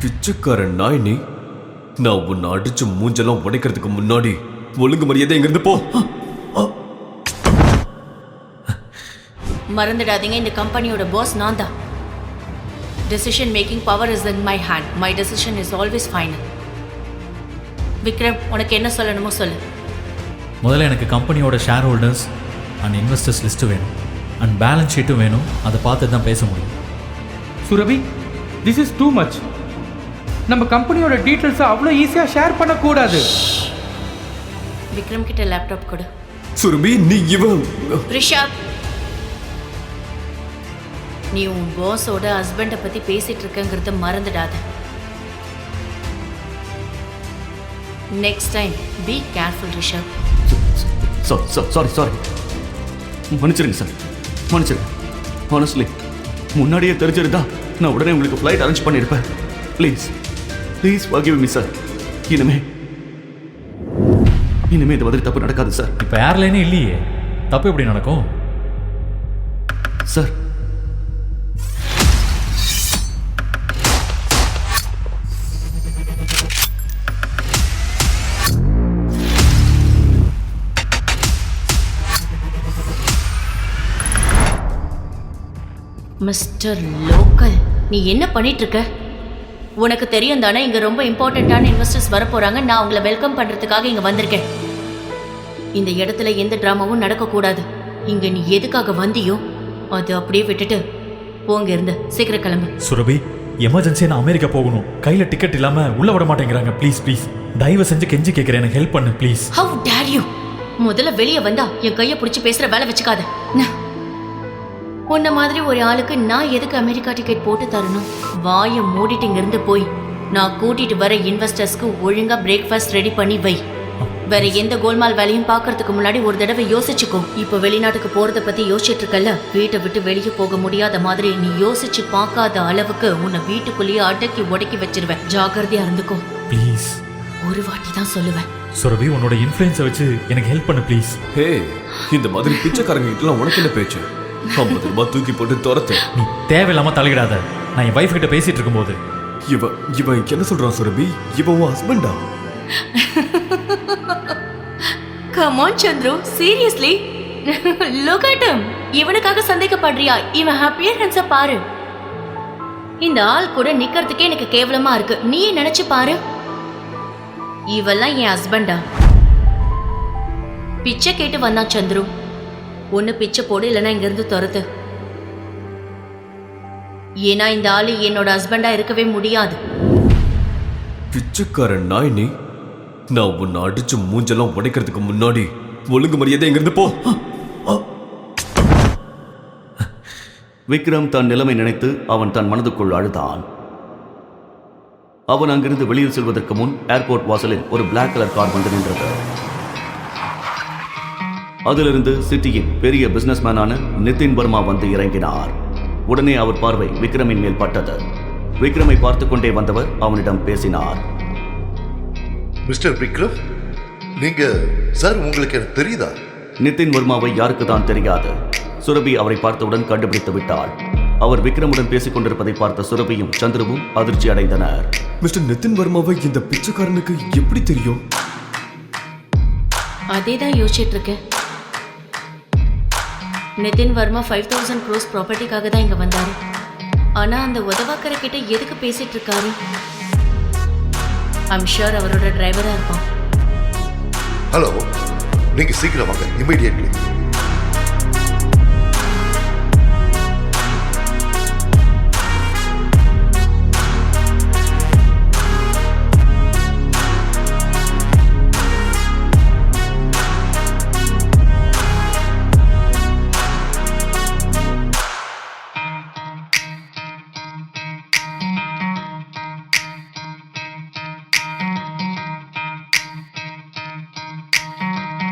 பிச்சைக்காரன் நாய் நீ. நான் உன்னை அடிச்சு மூஞ்செல்லாம் உடைக்கிறதுக்கு முன்னாடி ஒழுங்கு மரியாதை எங்கிருந்து போ. மறந்துடாதீங்க, இந்த கம்பெனியோட பாஸ் நான் தான். Decision making power is in my hand. My decision is always final. Vikram, உனக்கு என்ன சொல்லணுமோ சொல்லு. முதல்ல எனக்கு கம்பெனியோட share holders and investors list வேணும், அண்ட் பேலன்ஸ் ஷீட்டும் வேணும். அதை பார்த்து தான் பேச முடியும். Surabhi, this is too much. நம்ம கம்பெனியோட டீட்டெயில்ஸை அவ்வளோ ஈஸியாக ஷேர் பண்ணக்கூடாது. விக்ரம் கிட்ட லேப்டாப் கொடு. சுரபி, நீ இவன் ரிஷப், நீ உன் பாஸோட ஹஸ்பண்டை பற்றி பேசிட்டு இருக்கங்கிறத மறந்துடாத. Next time be careful Rishabh. Sorry மன்னிச்சிருங்க சார், மன்னிச்சிருங்க. ஹானஸ்ட்லி முன்னாடியே தெரிஞ்சிருந்தா நான் உடனே உங்களுக்கு ஃப்ளைட் அரேஞ்ச் பண்ணியிருப்பேன். Please forgive me sir. இனிமே இந்த மாதிரி தப்பு நடக்காது சார். இப்போ ஏர்லைனே இல்லையே, தப்பு எப்படி நடக்கும் சார்? மிஸ்டர் லோக்கல், நீ என்ன பண்ணிட்டு இருக்க? உனக்கு தெரியும் தானே இங்க ரொம்ப இம்பார்ட்டண்ட்டான இன்வெஸ்டர்ஸ் வர போறாங்க. நான் உங்களை வெல்கம் பண்றதுக்காக இங்க வந்திருக்கேன். இந்த இடத்துல எந்த டிராமாவும் நடக்கக்கூடாது. இங்க நீ எதுக்காக வந்தியோ அது அப்படியே விட்டுட்டு போங்க, இருந்து சீக்கிரம் கிளம்பு. சுரபி, எமர்ஜென்சியாக நான் அமெரிக்கா போகணும். கையில் டிக்கெட் இல்லாமல் உள்ள விட மாட்டேங்கிறாங்க. ப்ளீஸ் ப்ளீஸ் தயவு செஞ்சு கெஞ்சி கேட்குறேன், எனக்கு ஹெல்ப் பண்ணு ப்ளீஸ். Have dare you! முதல்ல வெளியே வந்தா என் கையை பிடிச்சி பேசுற வேலை வச்சுக்காத. உன்ன மாதிரி ஒரு ஆளுக்கு நான் எதுக்கு அமெரிக்கா டிக்கெட் போட்டு தரணும்? வாயை மூடிட்டு இங்கிருந்து போய் நான் கூட்டிட்டு வர இன்வெஸ்டர்ஸ்க்கு ஒழுங்கா பிரேக்ஃபாஸ்ட் ரெடி பண்ணி வை. வேற எந்த கோல்மால் வேலையும் பார்க்கறதுக்கு முன்னாடி ஒரு தடவை யோசிச்சுக்கோ. இப்போ வெளிநாட்டுக்கு போறத பத்தி யோசிச்சுட்டு இருக்கல, வீட்டை விட்டு வெளியே போக முடியாத மாதிரி நீ யோசிச்சு பார்க்காத அளவுக்கு உன்னை வீட்டுக்குள்ளேயே அடக்கி உடக்கி வச்சிருவேன். ஜாக்கிரதையா இருந்துக்கோ ப்ளீஸ். ஒரு வாட்டி தான் சொல்லுவேன். சுரபி, உன்னோட இன்ஃப்ளூயன்ஸை வச்சு எனக்கு ஹெல்ப் பண்ணு ப்ளீஸ். ஹே, இந்த மாதிரி பிச்சைக்காரங்க கிட்டலாம் உனக்கு என்ன பேச்சு? 50 ரூபாய் தூக்கி போட்டு துரத்து. நீ தேவையில்லாம தலையிடாத. நான் என் வைஃப் கிட்ட பேசிட்டு இருக்கும்போது இவன் என்ன சொல்றான் சுரபி? இவன் உன் ஹஸ்பண்டா? Come on Chandru, seriously look at him. இவனுக்காக சந்தேகப்படுறியா? இவன் அப்பியரன்ஸ பாரு. இந்த ஆள் கூட நிக்கிறதுக்கே எனக்கு கேவலமா இருக்கு. நீயே நினைச்சு பாரு, இவெல்லாம் என் ஹஸ்பண்டா? பிச்சை கேட்டு வந்தான் சந்துரு. ஒன்னு பிச்சை போடு, இல்லைன்னா இங்க இருந்து துரத்து. ஏன்னா இந்த ஆளு என்னோட ஹஸ்பண்டா இருக்கவே முடியாது. பிச்சைக்காரன் நாய் நீ. நான் உன்னை அடிச்சு மூஞ்செல்லாம் உடைக்கிறதுக்கு முன்னாடி ஒழுங்கு மரியாதை எங்கிருந்து போ. விக்ரம் தன் நிலைமை நினைத்து அவன் தன் மனதுக்குள் அழுதான். அவன் அங்கிருந்து வெளியில் செல்வதற்கு முன் ஏர்போர்ட் வாசலில் ஒரு பிளாக் கலர் கார் வந்து நின்றது. அதிலிருந்து சிட்டியின் பெரிய பிசினஸ்மேனான நிதின் வர்மா வந்து இறங்கினார். உடனே அவர் பார்வை விக்ரமின் மேல் பட்டது. விக்ரமை பார்த்து கொண்டே வந்தவர் அவனிடம் பேசினார். மிஸ்டர் விக்ரம், நீங்க சார், உங்களுக்கு எனக்கு தெரியுதா? நிதின் வர்மாவை யாருக்கு தான் தெரியாது. சுரபி அவரை பார்த்தவுடன் கண்டுபிடித்து விட்டாள். அவர் விக்ரமுடன் பேசிக் கொண்டிருப்பதை பார்த்த சுரபியும் சந்திரவும் அதிர்ச்சி அடைந்தனர். மிஸ்டர் நிதின் வர்மாவை இந்த பிச்சைக்காரனுக்கு எப்படி தெரியும்? அதேதான் யோசிச்சுட்டு இருக்கேன். நிதின் வர்மா 5000 crores ப்ராப்பர்ட்டிக்காக தான் இங்க வந்தாரு. ஆனா அந்த உதவாக்கரை கிட்ட எதுக்கு பேசிட்டு இருக்காரு? ஐம் ஷூர் அவரோட டிரைவரா இருப்பான். ஹலோ, நீங்க சீக்கிரம் வாங்க, இமிடியேட்லி.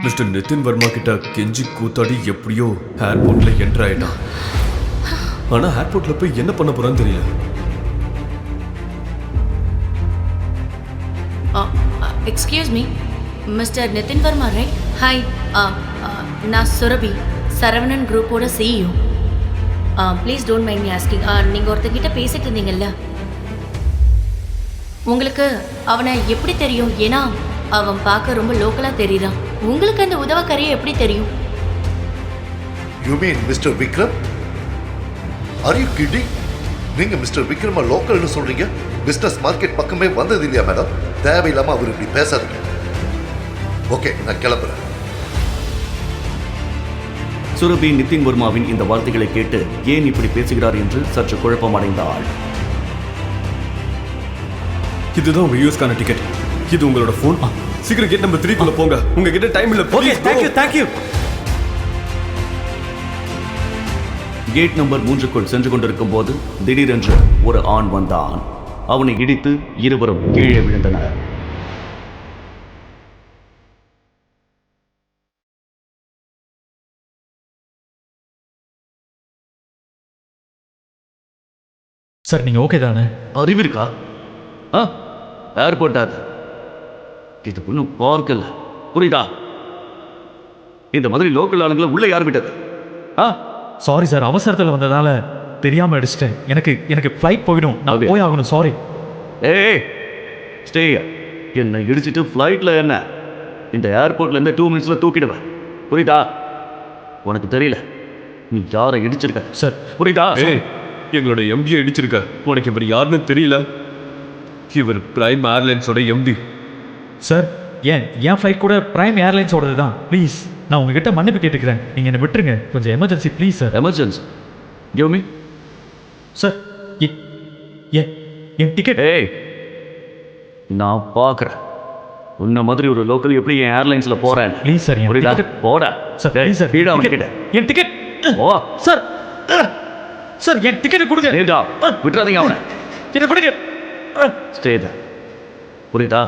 மிஸ்டர் நிதின் வர்மா கிட்ட கெஞ்சி கூத்தாடி எப்படியோ ஏர்போர்ட்ல என்டர் ஆயிட்டான். ஆனா ஏர்போர்ட்ல போய் என்ன பண்ண போறான்னு தெரியல. Excuse me, mister Nitin Varma right? Hi, நான் சுரபி, சரவணன் குரூப்போட CEO. Please don't mind me asking. நீங்கள் ஒருத்தர்கிட்ட பேசிட்டு இருந்தீங்கல்ல, உங்களுக்கு அவனை எப்படி தெரியும்? ஏன்னா அவன் பார்க்க ரொம்ப லோக்கலா தெரியுறான். உங்களுக்கு அந்த உதவக்கரையை எப்படி தெரியும்? You mean mister Vikram? Are you kidding? நீங்க மிஸ்டர் விக்ரம லோக்கல்னு சொல்றீங்க, பிசினஸ் மார்க்கெட் பக்கமே வந்தது இல்லையா மேடம்? தேவையில்லாம அவர் இப்படி பேசாதீங்க. ஓகே, நான் கிளம்புறேன். சுரபி நிதின் வர்மாவின் இந்த வார்த்தைகளை கேட்டு ஏன் இப்படி பேசுகிறார் என்று சற்று குழப்பமடைந்தாள். இதுதான் உங்க யூஎஸ்கான டிக்கெட். இது உங்களோட ஃபோன். சீக்கிரம் கேட் நம்பர் 3 குள்ள போங்க. உங்ககிட்ட டைம் இல்ல. Okay, thank you. கேட் நம்பர் 3க்குள் சென்று கொண்டிருக்கும் போது திடீரென்று ஒரு ஆண் வந்தான். அவனை இடித்து இருவரும் கீழே விழுந்தனர். சார் நீங்கள் ஓகே தானே? அறிவிருக்கா? ஏர்போர்ட் அது. இது ஒன்றும் பார்க்கல, புரியுதா? இந்த மாதிரி லோக்கல் ஆளுங்களை உள்ள யார் விட்டது? சாரி சார், அவசரத்தில் வந்ததால தெரியாமல் அடிச்சிட்டேன். எனக்கு ஃப்ளைட் போயிடும், நான் Okay. போய் ஆகணும். சாரி. ஏய் ஸ்டே. என்னை இடிச்சிட்டு ஃப்ளைட்டில் என்ன இந்த ஏர்போர்ட்லேருந்து 2 மினிட்ஸில் தூக்கிடுவேன், புரியுதா? உனக்கு தெரியல நீ யாரை இடிச்சிருக்க சார். புரியுதா? ஏய், எங்களோட எம்டியை இடிச்சிருக்க. உனக்கு இவர் யாருன்னு தெரியல. இவர் பிரைம் ஏர்லைன்ஸோட எம்டி. சார், என் ஃப்ளைட் கூட பிரைம் ஏர்லைன்ஸோடது தான். ப்ளீஸ், நான் உங்ககிட்ட மன்னிப்பு கேட்டுக்கிறேன். நீங்கள் என்னை விட்டுருங்க, கொஞ்சம் emergency please sir. Emergency? Give me. Sir, N ticket. ஏய், நான் பார்க்குறேன் உன்ன மாதிரி ஒரு லோக்கல் எப்படி என் ஏர்லைன்ஸில் போகிறேன். ப்ளீஸ் சார், என் புரியுதா? டிக்கெட். போட சார் ப்ளீஸ் சார், கீழே அவன் டிக்கெட். கிட்ட என் டிக்கெட். ஓ சார் சார், என் டிக்கெட் கொடுங்க. நீடா விட்டுறாதீங்க அவனை. என்ன கொடுங்க. ஸ்டே தான், புரியுதா?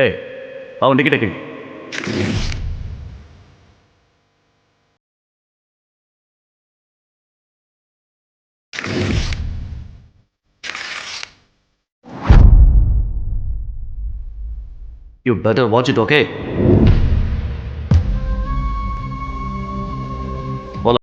ஏய், அவன் டிக்கெட்டை கீழ். You better watch it, okay? Follow.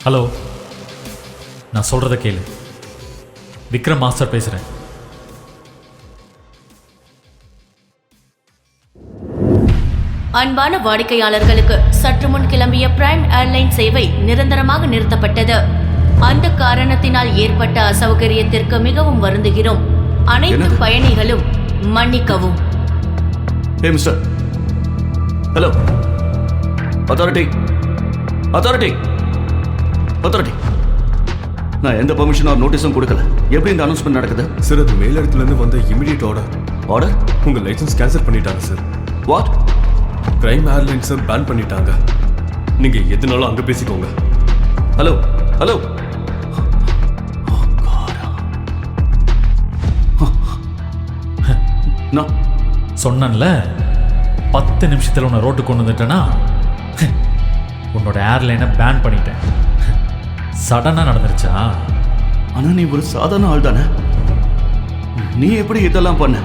Hello, நான் சொல்கிறத கேளு. விக்ரம் மாஸ்டர் பேசுகிறேன். அன்பான வாடிக்கையாளர்களுக்கு சற்று முன் கிளம்பிய பிரைம் ஏர்லைன் சேவை நிரந்தரமாக நிறுத்தப்பட்டது. அந்த காரணத்தினால் ஏற்பட்ட அசௌகரியத்திற்கு மிகவும் வருந்துகிறோம். அனைத்து என்னது? பயணிகளும் மன்னிக்கவும். Hey, mister. Hello. Authority. நான் எந்த பெர்மிஷன் ஆர் நோட்டீஸும் கொடுக்கல. எப்படி இந்த அனௌன்ஸ்மெண்ட் நடக்குது? சார், அது மேலிடத்துல இருந்து வந்த இமிடியேட் ஆர்டர். ஆர்டர்? உங்க லைசன்ஸ் கேன்சல் பண்ணிட்டாங்க சார். வாட்? பிரைம் ஏர்லைன்ஸை பேன் பண்ணிட்டாங்க. நீங்க எதுனாலும் அங்க பேசிக்கோங்க. ஹலோ. நான் சொன்னேன்ல, 10 நிமிஷத்தில் உன்னை ரோட்டுக்கு கொண்டு வந்துட்டேன்னா உன்னோட ஏர்லைனை பேன் பண்ணிட்டேன். சடனாக நடந்துருச்சா? ஆனா நீ ஒரு சாதாரண ஆள் தானே. நீ எப்படி இதெல்லாம் பண்ண?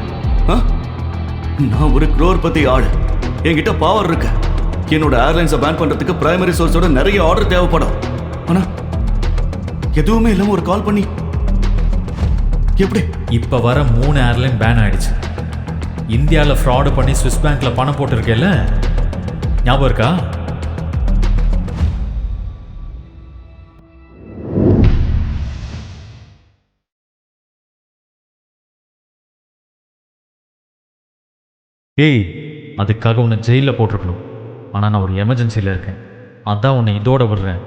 நான் ஒரு crorepati ஆள். என்கிட்ட பவர் இருக்கு. என்னோட ஏர்லைன்ஸை பேன் பண்றதுக்கு பிரைமரி சோர்ஸோட நிறைய ஆர்டர் தேவைப்படும். ஆனா எதுவுமே இல்லாம ஒரு கால் பண்ணி எப்படி? இப்போ வர 3 ஏர்லைன் பேன் ஆயிடுச்சு. இந்தியாவில் ஃப்ராடு பண்ணி ஸ்விஸ் பேங்க்ல பணம் போட்டிருக்கேல்ல, ஞாபகம் இருக்கா? ஏய், அதுக்காக உன்னை ஜெயிலில் போட்டிருக்கணும். ஆனால் நான் ஒரு எமர்ஜென்சியில் இருக்கேன். அதான் உன்னை இதோட விடுறேன்.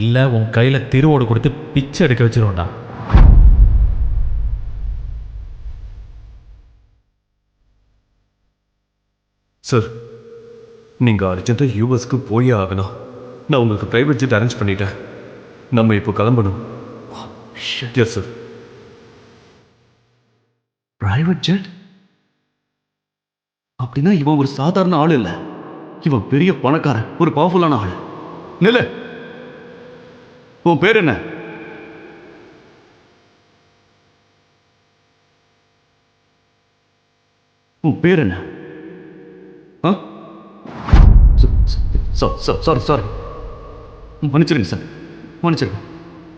இல்லை உன் கையில் திருவோடு கொடுத்து பிச்சை எடுக்க வச்சிருவோண்டா. சார், நீங்கள் அர்ஜென்ட்டாக யூஎஸ்க்கு போயே ஆகணும். நான் உங்களுக்கு ப்ரைவேட் ஜெட் அரேஞ்ச் பண்ணிட்டேன். நம்ம இப்போ கிளம்பணும். Yes sir. Private jet? அப்படின்னா இவன் ஒரு சாதாரண ஆள் இல்லை. இவன் பெரிய பணக்காரன், ஒரு பவர்ஃபுல்லான ஆள். நில, உன் பேர் என்ன? உன் பேர் என்ன? சாரி, மன்னிச்சிருங்க சார், மன்னிச்சிருங்க.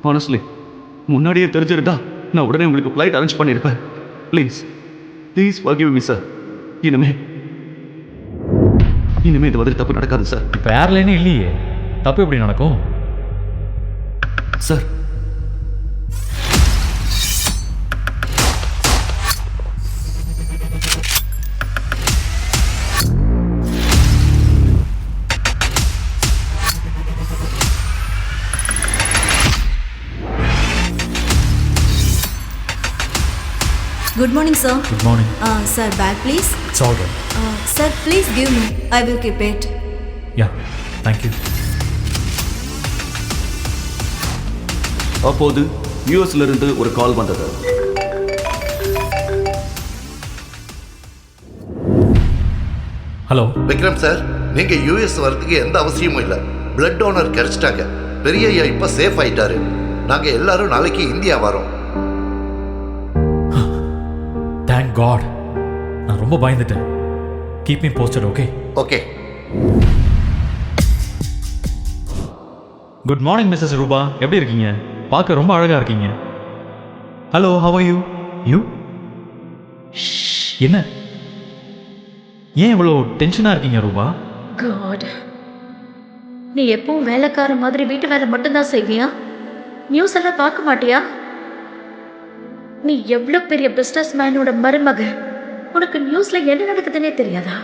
ஹானஸ்ட்லி முன்னாடியே தெரிஞ்சிருந்தா நான் உடனே உங்களுக்கு ஃப்ளைட் அரேஞ்ச் பண்ணியிருப்பேன். Please forgive me sir. இனிமே இந்த மாதிரி தப்பு நடக்காது சார். இப்போ ஏர்லைனே இல்லையே, தப்பு எப்படி நடக்கும் sir? Good morning, sir. Good morning. Sir, bag please. It's all right. Sir, please give me. I will keep it. Yeah, thank you. அப்போது யூஎஸ்ல இருந்து ஒரு கால் வந்தது. ஹலோ விக்ரம் சார், நீங்க யூஎஸ் வரதுக்கு எந்த அவசியமும் இல்லை. பிளட் டோனர் கிடைச்சிட்டாங்க. பெரிய ஐயா இப்ப சேஃப் ஆயிட்டாரு. நாங்க எல்லாரும் நாளைக்கு இந்தியா வரோம். Thank God. நான் ரொம்ப பயந்துட்டேன். Keep me posted. Okay okay. Good morning Mrs Rupa. எப்படி இருக்கீங்க? பார்க்க ரொம்ப அழகாக இருக்கீங்க. Hello, how are you? You என்ன? ஏன் இவ்வளோ டென்ஷனாக இருக்கீங்க ரூபா? காட், நீ எப்பவும் வேலைக்கார மாதிரி வீட்டு வேலை மட்டும்தான் செய்வியா? நியூஸ் எல்லாம் பார்க்க மாட்டியா? நீ எவ்வளோ பெரிய பிஸ்னஸ் மேனோட மருமக, உனக்கு நியூஸ்ல என்ன நடக்குதுன்னே தெரியாதா?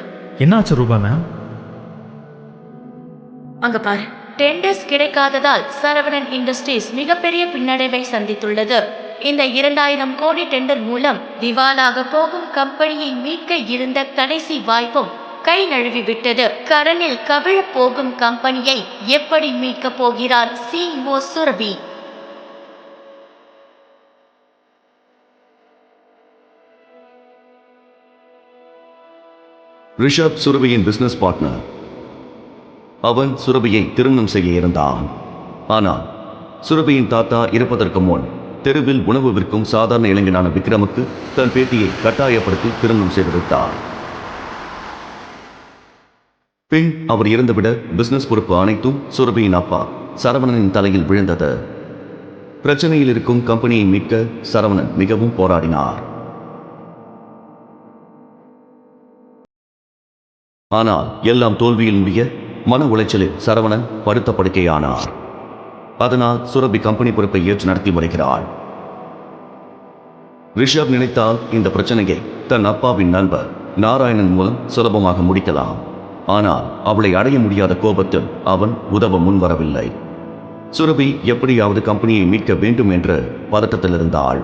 என்னாச்சு ரூபா மேம்? அங்க பாரு. டெண்டர்ஸ் கிடைக்காததால் சரவணன் இண்டஸ்ட்ரீஸ் மிகப்பெரிய பின்னடைவை சந்தித்துள்ளது. இந்த 2000 கோடி டெண்டர் மூலம் திவாலாக போகும் கம்பெனியை மீட்க இருந்த கடைசி வாய்ப்பும் கை நழுவி விட்டது. கடனில் கவிழ போகும் கம்பெனியை எப்படி மீட்கப் போகிறார் CEO சுரபி? ரிஷப் சுரபியின் பிசினஸ் பார்ட்னர். அவன் சுரபியை திருமணம் செய்ய இருந்தான். ஆனால் சுரபியின் தாத்தா இறப்பதற்கு முன் தெருவில் உணவு விற்கும் சாதாரண இளைஞனான விக்ரமுக்கு தன் பேத்தியை கட்டாயப்படுத்தி திருமணம் செய்து வைத்தார். பின் அவர் இறந்துவிட பிசினஸ் பொறுப்பு அனைத்தும் சுரபியின் அப்பா சரவணனின் தலையில் விழுந்தது. பிரச்சனையில் இருக்கும் கம்பெனியை மீட்க சரவணன் மிகவும் போராடினார். ஆனால் எல்லாம் தோல்வியில் முடிய மன உளைச்சலில் சரவணன் படுத்த படுக்கையானார். அதனால் சுரபி கம்பெனி பொறுப்பை ஏற்று நடத்தி வருகிறாள். ரிஷப் நினைத்தால் இந்த பிரச்சனையை தன் அப்பாவின் நண்பர் நாராயணன் மூலம் சுலபமாக முடிக்கலாம். ஆனால் அவளை அடைய முடியாத கோபத்தில் அவன் உதவ முன்வரவில்லை. சுரபி எப்படியாவது கம்பெனியை மீட்க வேண்டும் என்று பதட்டத்தில் இருந்தாள்.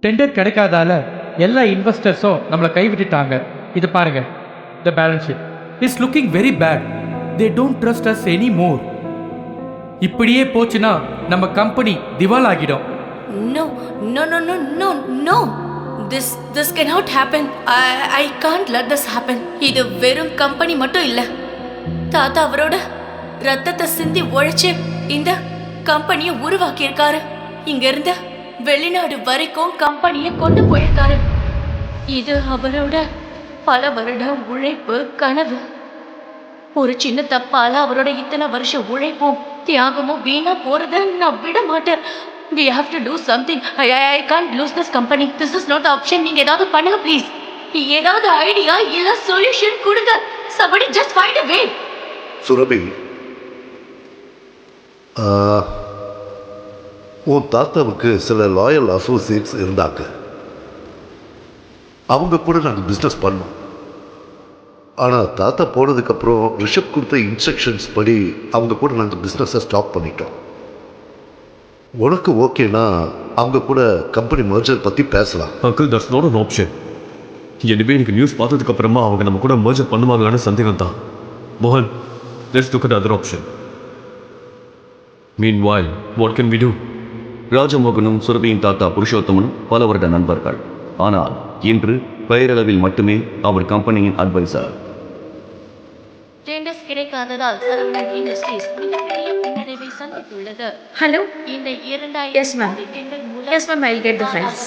டெண்டர் கிடைக்காதால எல்லா இன்வெஸ்டர்ஸும் நம்மளை கைவிட்டுட்டாங்க. இது பாருங்க, the balance sheet is looking very bad. They don't trust us any more. இப்படியே போச்சுன்னா நம்ம கம்பெனி திவால் ஆகிடும். No, no, no, no, no, no. This cannot happen. I can't let this happen. இது வெறும் கம்பெனி மட்டும் இல்ல. தாத்தா அவரோட ரத்தத்தை சிந்தி உழைச்சு இந்த கம்பெனியை உருவாக்கி இருக்காரு. இங்க இருந்து வெளிநாடு வரைக்கும் கம்பெனியை கொண்டு போயிருக்காரு. இது அவரோட பல வருட உழைப்பு கனவு. ஒரு சின்ன தப்பால அவரோட இத்தனை வருஷம் உழைப்பும் தியாகமும் வீணா போறத நான் விட மாட்டேன். We have to do something. I can't lose this company. This is not the option. நீங்க ஏதாவது பண்ணுங்க ப்ளீஸ். ஏதாவது ஐடியா இல்ல சொல்யூஷன் கொடுங்க. Somebody just find a way. Surabhi, உன் தாத்தாவுக்கு சில லாயல் அசோசியேட்ஸ் இருந்தாங்க. அவங்க கூட நாங்கள் பிஸ்னஸ் பண்ணோம். ஆனால் தாத்தா போனதுக்கப்புறம் ரிஷப் கொடுத்த இன்ஸ்ட்ரக்ஷன்ஸ் படி அவங்க கூட நாங்கள் பிஸ்னஸை ஸ்டாப் பண்ணிட்டோம். உனக்கு ஓகேனா அவங்க கூட கம்பெனி மர்ஜர் பற்றி பேசலாம். Uncle, that's not an option. எனவே எனக்கு நியூஸ் பார்த்ததுக்கு அப்புறமா அவங்க நம்ம கூட மர்ஜர் பண்ணுவாங்களான்னு சந்தேகம் தான். மோகன், let's look at other option. Meanwhile, what can we do? ராஜமோகனும் சுரபியின் தாத்தா புருஷோத்தமனும் பல வருட நண்பர்கள். ஆனால் இன்று பெயரளவில் மட்டுமே அவர் கம்பெனியின் அட்வைசர். டெண்டர்ஸ் கிடைக்காததால் சரவணன் இண்டஸ்ட்ரீஸ் மிகப்பெரிய பின்னடைவை சந்தித்துள்ளது. Hello? இந்த 2000 Yes, ma'am. டெண்டர் மூலம் Yes, ma'am, I'll get the files.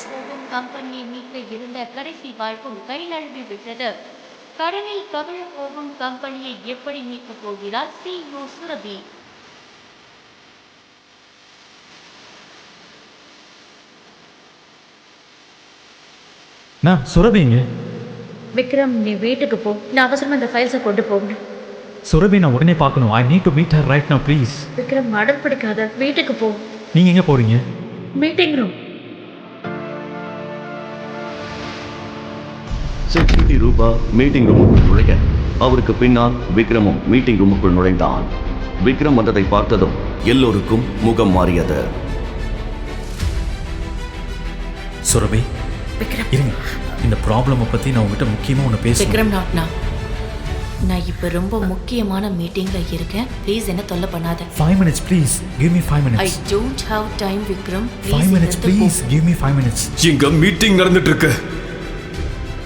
கம்பெனியை மீட்க இருந்த கடைசி வாய்ப்பும் கைநழுவி விட்டது. கடனில் கவிழ போகும் கம்பெனியை எப்படி மீட்கப் போகிறார் CEO சுரபி? நான் சுரபிங்க. விக்ரம், நீ வீட்டுக்கு போ. நான் அவசரமா இந்த ஃபைல்ஸை கொண்டு போகணும். சுரபி நான் உடனே பார்க்கணும். I need to meet her right now please. Vikram, அடம் பிடிக்காத. வீட்டுக்கு போ. நீங்கள் எங்கே போகிறீங்க? Meeting room. செக்யூரிட்டி ரூபா மீட்டிங் ரூமுக்குள் நுழைய அவருக்கு பின்னால் விக்ரமும் மீட்டிங் ரூமுக்குள் நுழைந்தான். விக்ரம் வந்ததை பார்த்ததும் எல்லோருக்கும் முகம் மாறியது. சுரபி, விக்ரம், இருங்க. இந்த ப்ராப்ளமை பற்றி நான் உங்ககிட்ட முக்கியமாக ஒன்று பேசுகிறேன். விக்ரம், நான் இப்போ ரொம்ப முக்கியமான மீட்டிங்ல இருக்கேன். ப்ளீஸ் என்ன தொல்லை பண்ணாத. 5 minutes please. Give me 5 I minutes. Don't have time Vikram. 5 minutes please. Give me 5 minutes. இங்க மீட்டிங் நடந்துட்டு இருக்கு.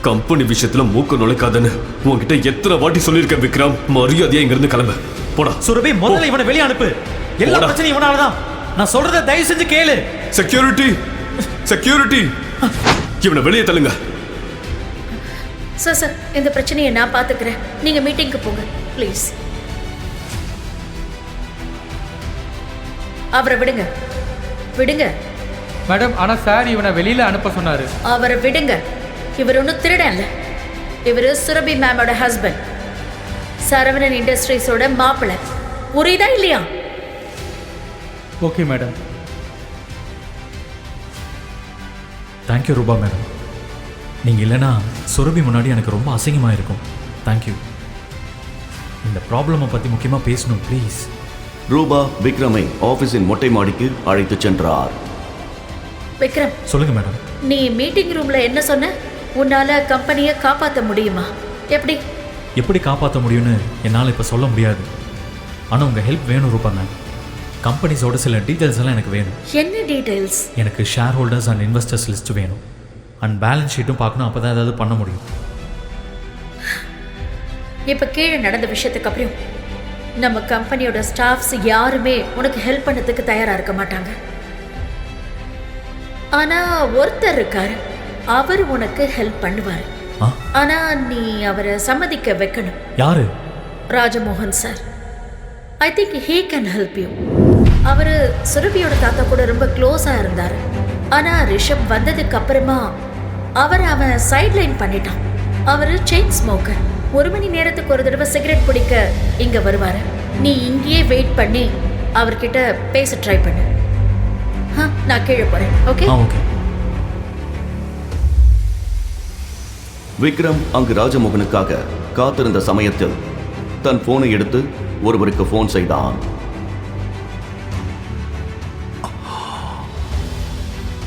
கம்பெனி விஷயத்துல மூக்க நுழைக்காதன்னு உன்கிட்ட எத்தனை வாட்டி சொல்லியிருக்கேன் விக்ரம். மரியாதையா இங்க இருந்து கிளம்ப போடா. சுரபி, முதல்ல இவனை வெளியே அனுப்பு. எல்லா போடா. பிரச்சனையும் இவனால தான். நான் சொல்றதை தயவு செஞ்சு கேளு. செக்யூரிட்டி, செக்யூரிட்டி, இவனை வெளியே தள்ளுங்க. சார், இந்த பிரச்சனையை நான் பார்த்துக்கிறேன். நீங்க மீட்டிங்க்கு போங்க ப்ளீஸ். அவரை விடுங்க, விடுங்க. மேடம், ஆனால் சார் இவனை வெளியில் அனுப்ப சொன்னார். அவரை விடுங்க. இவர் ஒன்றும் திருடன்ல. இவர் சுரபி மேமோட ஹஸ்பண்ட், சரவணன் இண்டஸ்ட்ரீஸோட மாப்பிள்ளை. புரியுதா இல்லையா? Okay madam. தேங்க்யூ ரூபா மேடம். நீங்கள் இல்லைன்னா சுரபி முன்னாடி எனக்கு ரொம்ப அசிங்கமாக இருக்கும். தேங்க்யூ. இந்த ப்ராப்ளமை பற்றி முக்கியமாக பேசணும் ப்ளீஸ். ரூபா விக்ரமை ஆபீஸின் மொட்டை மாடிக்கு அழைத்துச் சென்றார். விக்ரம், சொல்லுங்கள் மேடம். நீ மீட்டிங் ரூம்ல என்ன சொன்ன? உன்னால கம்பெனியை காப்பாற்ற முடியுமா? எப்படி காப்பாற்ற முடியும்னு என்னால் இப்போ சொல்ல முடியாது. ஆனால் உங்கள் ஹெல்ப் வேணும் ரூபா மேம். கம்பெனிஸோட சில டீட்டெயில்ஸ் எல்லாம் எனக்கு வேணும். என்ன டீட்டெயில்ஸ்? எனக்கு share holders and investors list வேணும். அண்ட் பேலன்ஸ் ஷீட்டும் பார்க்கணும். அப்போ தான் ஏதாவது பண்ண முடியும். இப்போ கீழே நடந்த விஷயத்துக்கு அப்புறம் நம்ம கம்பெனியோட ஸ்டாஃப்ஸ் யாருமே உனக்கு ஹெல்ப் பண்ணதுக்கு தயாராக இருக்க மாட்டாங்க. ஆனால் ஒருத்தர் இருக்காரு, அவர் உனக்கு ஹெல்ப் பண்ணுவார். ஆனால் நீ அவரை சம்மதிக்க வைக்கணும். யாரு? Rajamohan sir. I think he can help you. அவர் சுரபியோட தாத்தா கூட ரொம்ப க்ளோஸாக இருந்தார். ஆனால் ரிஷப் வந்ததுக்கு அப்புறமா அவன் சைட்லைன் பண்ணிட்டான். அவர் செயின் ஸ்மோக்கர். 1 மணி நேரத்துக்கு ஒரு தடவை சிகரெட் பிடிக்க இங்கே வருவார். நீ இங்கேயே வெயிட் பண்ணி அவர்கிட்ட பேச ட்ரை பண்ணு. நான் கீழே போகிறேன். ஓகே? ஓகே. விக்ரம் அங்கு ராஜமோகனுக்காக காத்திருந்த சமயத்தில் தன் போனை எடுத்து ஒருவருக்கு போன் செய்தான்.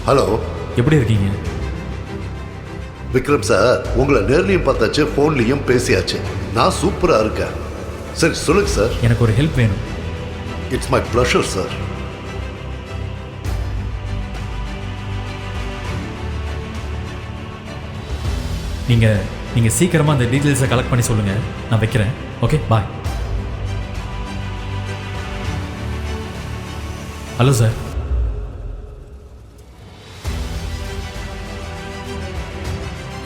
ஹலோ, எப்படி இருக்கீங்க? விக்ரம் சார், உங்களை நேர்லையும் பார்த்தாச்சு, ஃபோன்லையும் பேசியாச்சு. நான் சூப்பராக இருக்கேன். சரி சொல்லுங்க சார். எனக்கு ஒரு ஹெல்ப் வேணும். It's my pleasure sir. நீங்கள் சீக்கிரமாக அந்த டீட்டெயில்ஸை கலெக்ட் பண்ணி சொல்லுங்கள். நான் வைக்கிறேன். Okay, bye. Hello sir.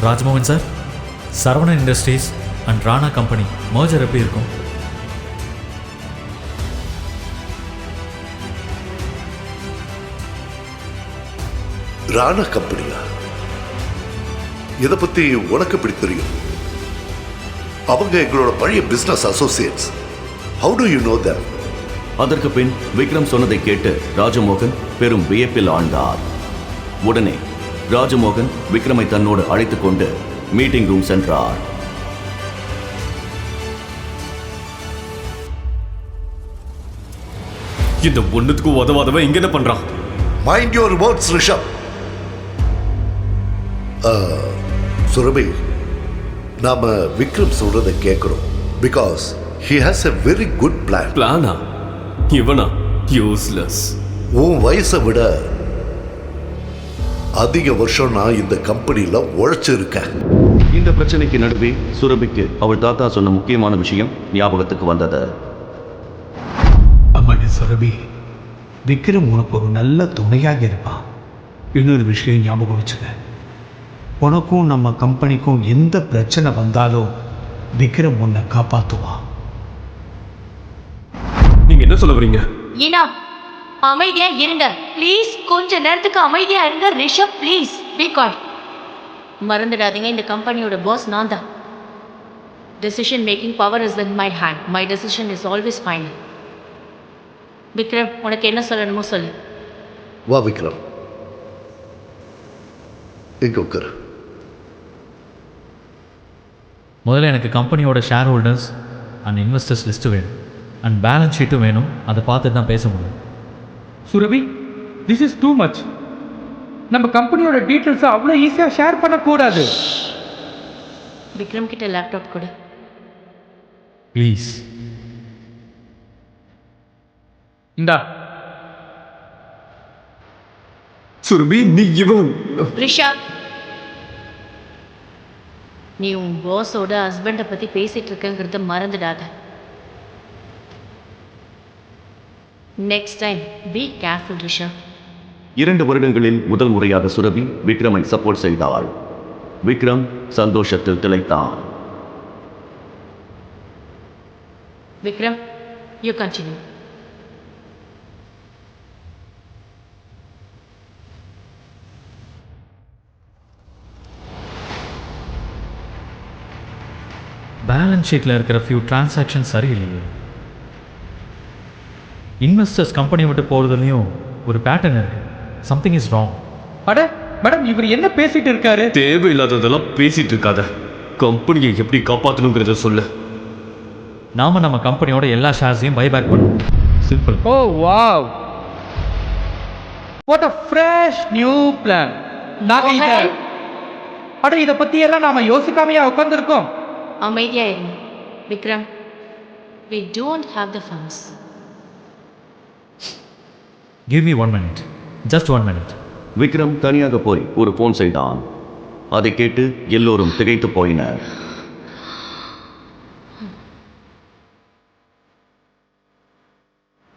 Rajmohan sir, Saravanan industries and Rana company merger எப்படி இருக்கும்? ராணா கம்பெனியா? இதை பத்தி உனக்கு எப்படி தெரியும்? அவங்க எங்களோட பழைய business Associates. How to you know that? அதற்கு பின் விக்ரம் சொன்னதை கேட்டு ராஜமோகன் பெரும் வியப்பில் ஆழ்ந்தார். உடனே ராஜமோகன் விக்ரமை தன்னோடு அழைத்துக் கொண்டு மீட்டிங் ரூம் சென்றார். இந்த ஒண்ணுத்துக்கு உதவாதவன் இங்க என்ன பண்றான்? Mind your words Rishabh. Surabhi, நாம விக்ரம் சொல்றதை கேட்கிறோம். Because he has a very good plan. பிளானா? இவனா? யூஸ்லெஸ். உன் வயசை விட அதிக வருஷம் நான் இந்த கம்பெனியில உழைச்சிருக்கேன். இந்த பிரச்சனைக்கு நடுவே சுரபிக்கு அவள் தாத்தா சொன்ன முக்கியமான விஷயம் ஞாபகத்துக்கு வந்தது. அம்மாடி சுரபி, விக்ரம் உனக்கு ஒரு நல்ல துணையாக இருப்பான். இன்னொரு விஷயம் ஞாபகம் வச்சுக்க, உனக்கும் நம்ம கம்பெனிக்கும் எந்த பிரச்சனை வந்தாலும் விக்ரம் உன்னை காப்பாற்றுவான். நீங்க என்ன சொல்ல வரீங்க? ஈனா, அமைதியா இருங்க ப்ளீஸ். கொஞ்ச நேரத்துக்கு அமைதியா இருங்க ரிஷப், ப்ளீஸ் பி குவைட். மறந்துடாதீங்க, இந்த கம்பெனியோட பாஸ் நான் தான். Decision making power is in my hand. My decision is always final. Vikram, உனக்கு என்ன சொல்லணுமோ சொல்லு. வா விக்ரம், இங்க உட்காரு. முதல்ல எனக்கு கம்பெனியோட share holders and investors list வேணும், அண்ட் பேலன்ஸ் ஷீட்டும் வேணும். அதை பார்த்து தான் பேச முடியும். Surabhi, this is too much. நம்ம கம்பெனியோட டீட்டெயில்ஸை அவ்வளோ ஈஸியாக ஷேர் பண்ணக்கூடாது. விக்ரம் கிட்ட லேப்டாப் கொடு. ப்ளீஸ். இந்தா. சுரபி, நீ இவன் ரிஷப், நீ உன் பாஸோட ஹஸ்பண்டை பற்றி பேசிகிட்டு இருக்கங்கிறத மறந்துடாத. Next time be careful Rishabh. 2 வருடங்களில் முதல் முறையாக சுரபி விக்ரமை சப்போர்ட் செய்தாள். விக்ரம் சந்தோஷத்தில் திளைத்தான். Vikram, you continue. பேலன்ஸ் ஷீட்டில் இருக்கிற ஃபியூ டிரான்சாக்ஷன் சரியில்லையே. இன்வெஸ்டர்ஸ் கம்பெனி விட்டு போகிறதுலையும் ஒரு பேட்டர்ன் இருக்குது. Something is wrong. அட மேடம், இவர் என்ன பேசிட்டு இருக்காரு? தேவையில்லாததெல்லாம் பேசிட்டு இருக்காத. கம்பெனியை எப்படி காப்பாற்றணுங்கிறத சொல்லு. நாம் நம்ம கம்பெனியோட எல்லா ஷேர்ஸையும் பைபேக் பண்ணுவோம். Simple. O wow, what a fresh new plan. இதை பத்தி எல்லாம் நாம யோசிக்காமையா உட்கார்ந்துருக்கோம். அமைதியா இருங்க Vikram. We don't have the funds. Give me 1 minute. Just 1 minute. Vikram தனியாக போய் ஒரு ஃபோன் செய்தான். அதை கேட்டு எல்லோரும் திகைத்து போயினர்.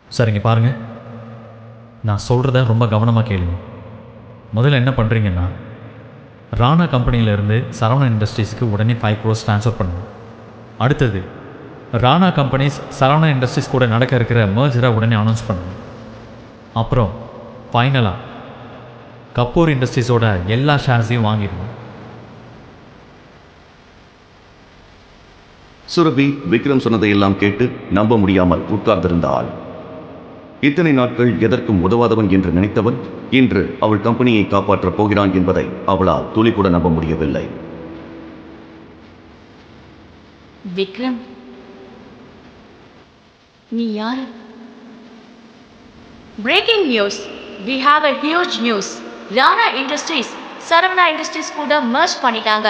சரிங்க, பாருங்கள், நான் சொல்கிறத ரொம்ப கவனமாக கேளுங்க. முதல்ல என்ன பண்ணுறீங்கன்னா, ராணா கம்பெனியிலேருந்து சரவணா இண்டஸ்ட்ரீஸுக்கு உடனே 5 crores ட்ரான்ஸ்ஃபர் பண்ணணும். அடுத்தது, ராணா கம்பெனிஸ் சரவணா இண்டஸ்ட்ரீஸ் கூட நடக்க இருக்கிற மர்ஜரை உடனே அனௌன்ஸ் பண்ணணும். அப்புறம் ஃபைனலாக கபூர் இண்டஸ்ட்ரீஸோட எல்லா ஷேர்ஸையும் வாங்கிடணும். சுரபி விக்ரம் சொன்னதையெல்லாம் கேட்டு நம்ப முடியாமல் உட்கார்ந்திருந்தாள். இத்தனை நாட்கள் எதற்கும் உதவாதவன் என்று நினைத்தவன் இன்று அவள் கம்பெனியை காப்பாற்றப் போகிறான் என்பதை அவளால் துளி கூட நம்ப முடியவில்லை. விக்ரம், நீ யாரு? Breaking news. We have a huge news. Rana industries Saravana industries கூட மர்ஜ் பண்ணிட்டாங்க.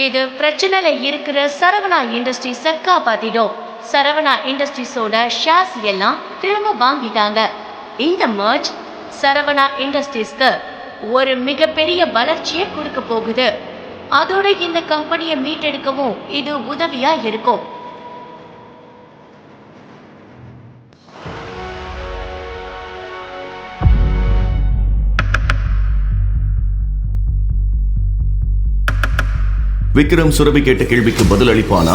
இது பிரச்சனையில இருக்கிற சரவணா இண்டஸ்ட்ரீஸை காப்பாத்திடும். சரவணா இண்டஸ்ட்ரீஸோட ஷேர்ஸ் எல்லாம் திரும்ப வாங்கிட்டாங்க. இந்த மர்ஜ் சரவணா இண்டஸ்ட்ரீஸ்க்கு ஒரு மிகப்பெரிய வளர்ச்சியை கொடுக்க போகுது. அதோட இந்த கம்பெனியை மீட்டெடுக்கவும் இது உதவியா இருக்கும். விக்ரம் சுரபி கேட்ட கேள்விக்கு பதில் அளிப்பானா?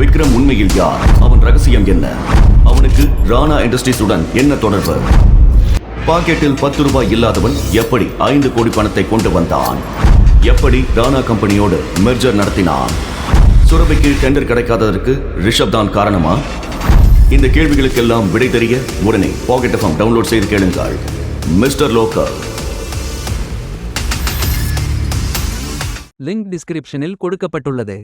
விக்ரம் உண்மையில் யார்? அவன் ரகசியம் என்ன? அவனுக்கு ராணா இண்டஸ்ட்ரீஸுடன் என்ன தொடர்பு? பாக்கெட்டில் 10 ரூபாய் இல்லாதவன் எப்படி 5 கோடி பணத்தை கொண்டு வந்தான்? எப்படி ராணா கம்பெனியோடு மெர்ஜர் நடத்தினான்? சுரபிக்கு டெண்டர் கிடைக்காததற்கு ரிஷப் தான் காரணமா? இந்த கேள்விகளுக்கெல்லாம் விடை தெரிய உடனே பாக்கெட் எஃப்எம் டவுன்லோட் செய்து கேளுங்கள். Mister local. லிங்க் டிஸ்கிரிப்ஷனில் கொடுக்கப்பட்டுள்ளது.